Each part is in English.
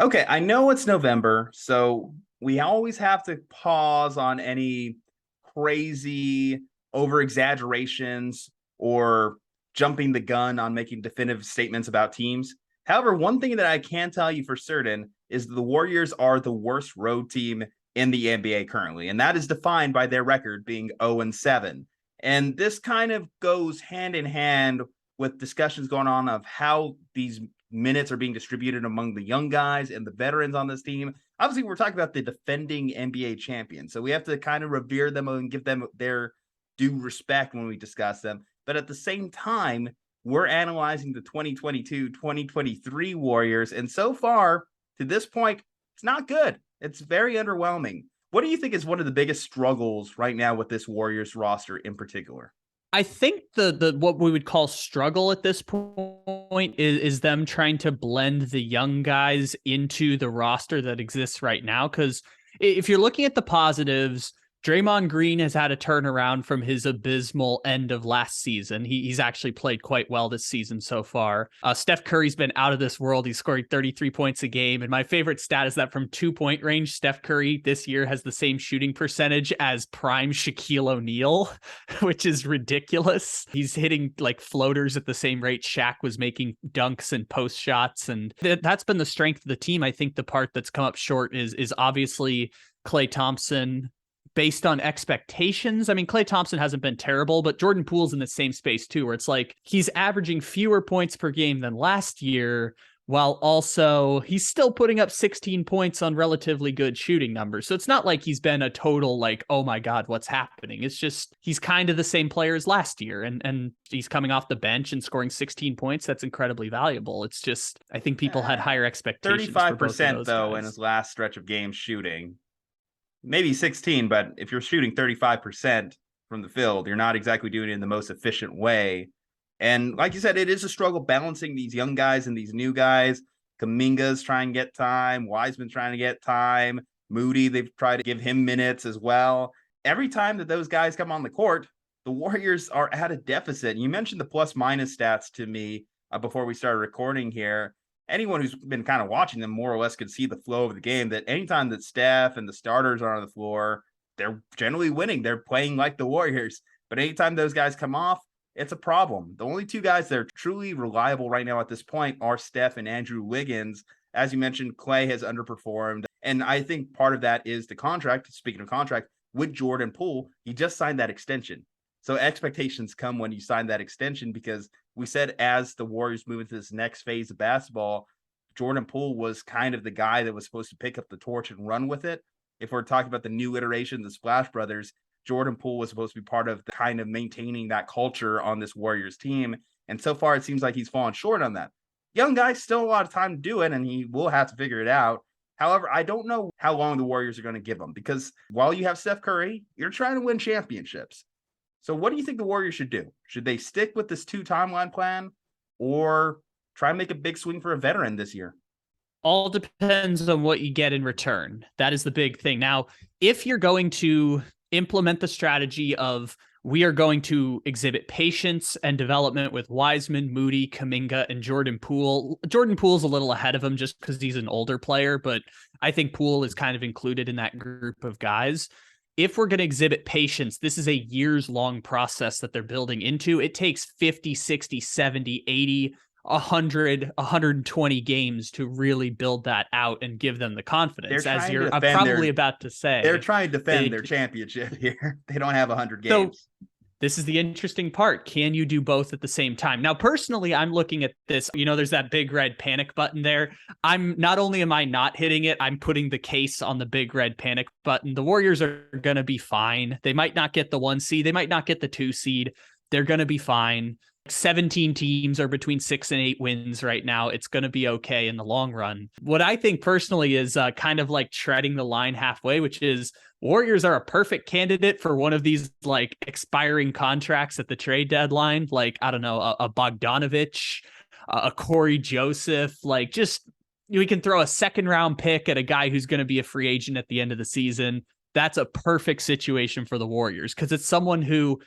Okay, I know it's November, so we always have to pause on any crazy over exaggerations or jumping the gun on making definitive statements about teams. However, one thing that I can tell you for certain is the Warriors are the worst road team in the NBA currently, and that is defined by their record being 0-7. And this kind of goes hand in hand with discussions going on of how these minutes are being distributed among the young guys and the veterans on this team. Obviously, we're talking about the defending NBA champions, so we have to kind of revere them and give them their due respect when we discuss them. But at the same time, we're analyzing the 2022-2023 Warriors, and so far to this point, it's not good. It's very underwhelming. What do you think is one of the biggest struggles right now with this Warriors roster in particular? I think the what we would call struggle at this point is them trying to blend the young guys into the roster that exists right now. Because if you're looking at the positives, Draymond Green has had a turnaround from his abysmal end of last season. He's actually played quite well this season so far. Steph Curry's been out of this world. He's scoring 33 points a game. And my favorite stat is that from 2-point range, Steph Curry this year has the same shooting percentage as prime Shaquille O'Neal, which is ridiculous. He's hitting like floaters at the same rate Shaq was making dunks and post shots. And that's been the strength of the team. I think the part that's come up short is obviously Klay Thompson. Based on expectations, I mean, Klay Thompson hasn't been terrible, but Jordan Poole's in the same space too, where it's like he's averaging fewer points per game than last year, while also he's still putting up 16 points on relatively good shooting numbers. So it's not like he's been a total like, oh my God, what's happening? It's just he's kind of the same player as last year, and he's coming off the bench and scoring 16 points. That's incredibly valuable. It's just I think people had higher expectations. 35% though in his last stretch of games shooting. Maybe 16, but if you're shooting 35% from the field, you're not exactly doing it in the most efficient way. And like you said, it is a struggle balancing these young guys and these new guys. Kuminga's trying to get time. Wiseman's trying to get time. Moody, they've tried to give him minutes as well. Every time that those guys come on the court, the Warriors are at a deficit. You mentioned the plus minus stats to me before we started recording here. Anyone who's been kind of watching them more or less could see the flow of the game, that anytime that Steph and the starters are on the floor, they're generally winning. They're playing like the Warriors. But anytime those guys come off, it's a problem. The only two guys that are truly reliable right now at this point are Steph and Andrew Wiggins. As you mentioned, Klay has underperformed. And I think part of that is the contract. Speaking of contract, with Jordan Poole, he just signed that extension. So expectations come when you sign that extension, because we said as the Warriors move into this next phase of basketball, Jordan Poole was kind of the guy that was supposed to pick up the torch and run with it. If we're talking about the new iteration, the Splash Brothers, Jordan Poole was supposed to be part of the kind of maintaining that culture on this Warriors team. And so far, it seems like he's fallen short on that. Young guy, still a lot of time to do it, and he will have to figure it out. However, I don't know how long the Warriors are going to give him, because while you have Steph Curry, you're trying to win championships. So what do you think the Warriors should do? Should they stick with this 2-timeline plan or try and make a big swing for a veteran this year? All depends on what you get in return. That is the big thing. Now, if you're going to implement the strategy of we are going to exhibit patience and development with Wiseman, Moody, Kuminga, and Jordan Poole. Jordan Poole's a little ahead of him just because he's an older player, but I think Poole is kind of included in that group of guys. If we're going to exhibit patience, this is a years-long process that they're building into. It takes 50, 60, 70, 80, 100, 120 games to really build that out and give them the confidence. As you're probably about to say. They're trying to defend their championship here. They don't have 100 games. So, this is the interesting part. Can you do both at the same time? Now, personally, I'm looking at this. There's that big red panic button there. Not only am I not hitting it, I'm putting the case on the big red panic button. The Warriors are going to be fine. They might not get the 1 seed. They might not get the 2 seed. They're going to be fine. 17 teams are between 6 and 8 wins right now. It's going to be okay in the long run. What I think personally is kind of like treading the line halfway, which is Warriors are a perfect candidate for one of these like expiring contracts at the trade deadline. Like, I don't know, a Bogdanovich, a Corey Joseph, like just we can throw a 2nd-round pick at a guy who's going to be a free agent at the end of the season. That's a perfect situation for the Warriors because it's someone who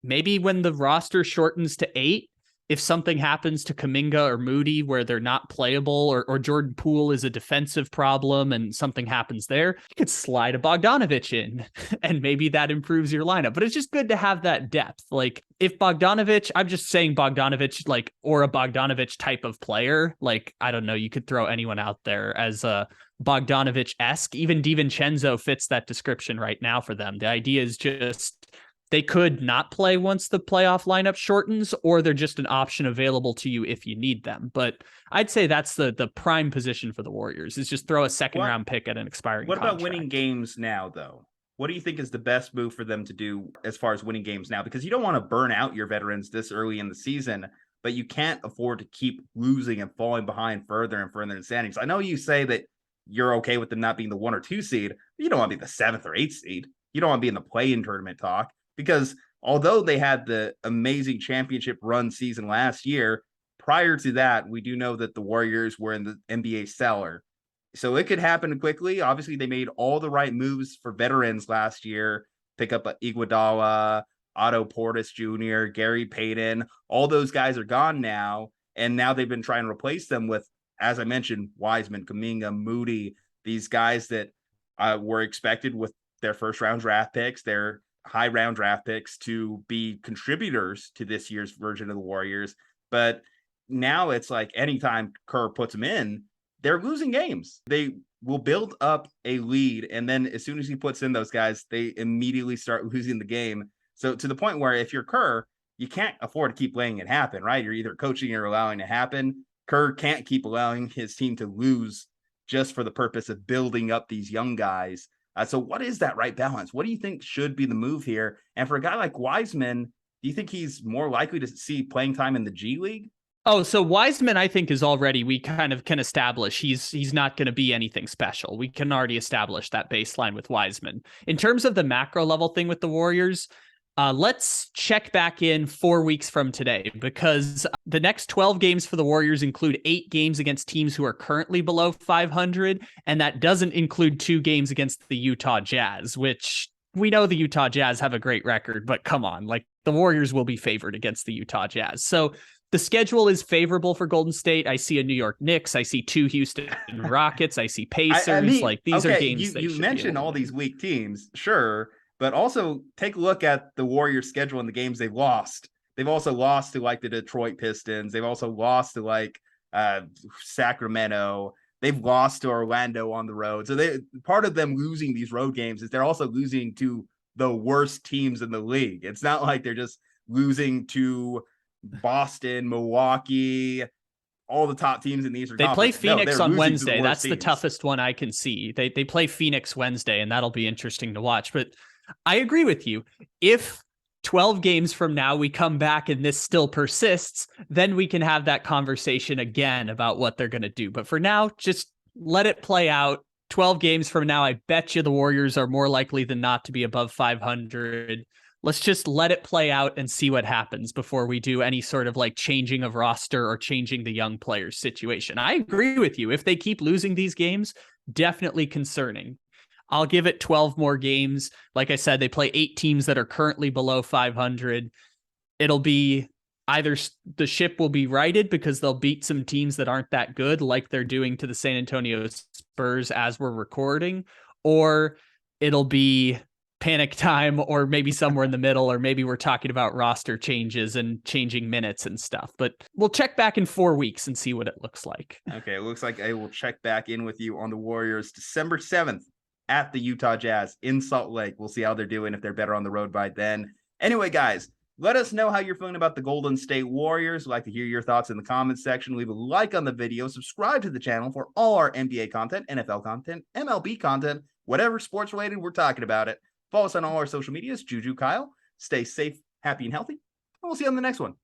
maybe when the roster shortens to 8, if something happens to Kuminga or Moody where they're not playable, or Jordan Poole is a defensive problem and something happens there, you could slide a Bogdanovic in and maybe that improves your lineup. But it's just good to have that depth. Like if Bogdanovic, I'm just saying Bogdanovic, like, or a Bogdanovic type of player, like, I don't know, you could throw anyone out there as a Bogdanovic-esque. Even DiVincenzo fits that description right now for them. The idea is just they could not play once the playoff lineup shortens, or they're just an option available to you if you need them. But I'd say that's the prime position for the Warriors, is just throw a second round pick at an expiring What contract. about winning games now, though? What do you think is the best move for them to do as far as winning games now? Because you don't want to burn out your veterans this early in the season, but you can't afford to keep losing and falling behind further and further in the standings. I know you say that you're okay with them not being the 1 or 2 seed, but you don't want to be the 7th or 8th seed. You don't want to be in the play-in tournament talk. Because although they had the amazing championship run season last year, prior to that, we do know that the Warriors were in the NBA cellar. So it could happen quickly. Obviously, they made all the right moves for veterans last year. Pick up Iguodala, Otto Portis Jr., Gary Payton. All those guys are gone now. And now they've been trying to replace them with, as I mentioned, Wiseman, Kuminga, Moody, these guys that were expected with their first-round draft picks, their high round draft picks, to be contributors to this year's version of the Warriors. But now it's like anytime Kerr puts them in, they're losing games. They will build up a lead, and then as soon as he puts in those guys, they immediately start losing the game. So to the point where if you're Kerr, you can't afford to keep letting it happen, right? You're either coaching or allowing it to happen. Kerr can't keep allowing his team to lose just for the purpose of building up these young guys. So what is that right balance? What do you think should be the move here? And for a guy like Wiseman, do you think he's more likely to see playing time in the G League? Oh, so Wiseman, I think, is already, we kind of can establish he's not going to be anything special. We can already establish that baseline with Wiseman. In terms of the macro level thing with the Warriors, let's check back in 4 weeks from today, because the next 12 games for the Warriors include 8 games against teams who are currently below 500. And that doesn't include 2 games against the Utah Jazz, which we know the Utah Jazz have a great record, but come on, like the Warriors will be favored against the Utah Jazz. So the schedule is favorable for Golden State. I see a New York Knicks. I see 2 Houston Rockets. I see Pacers. I mean, like these are games. You mentioned all these weak teams. Sure. But also take a look at the Warriors schedule and the games they've lost. They've also lost to like the Detroit Pistons. They've also lost to like Sacramento. They've lost to Orlando on the road. So part of them losing these road games is they're also losing to the worst teams in the league. It's not like they're just losing to Boston, Milwaukee, all the top teams in the Eastern Conference. They play Phoenix on Wednesday. That's teams. The toughest one I can see. They play Phoenix Wednesday, and that'll be interesting to watch. But I agree with you. If 12 games from now we come back and this still persists, then we can have that conversation again about what they're going to do. But for now, just let it play out. 12 games from now, I bet you the Warriors are more likely than not to be above 500. Let's just let it play out and see what happens before we do any sort of like changing of roster or changing the young players situation. I agree with you. If they keep losing these games, definitely concerning. I'll give it 12 more games. Like I said, they play 8 teams that are currently below 500. It'll be either the ship will be righted because they'll beat some teams that aren't that good, like they're doing to the San Antonio Spurs as we're recording, or it'll be panic time, or maybe somewhere in the middle, or maybe we're talking about roster changes and changing minutes and stuff. But we'll check back in 4 weeks and see what it looks like. Okay, it looks like I will check back in with you on the Warriors December 7th at the Utah Jazz in Salt Lake. We'll see how they're doing, if they're better on the road by then. Anyway, guys, let us know how you're feeling about the Golden State Warriors. We'd like to hear your thoughts in the comments section. Leave a like on the video. Subscribe to the channel for all our NBA content, NFL content, MLB content, whatever sports related, we're talking about it. Follow us on all our social medias. Juju Kyle. Stay safe, happy, and healthy. And we'll see you on the next one.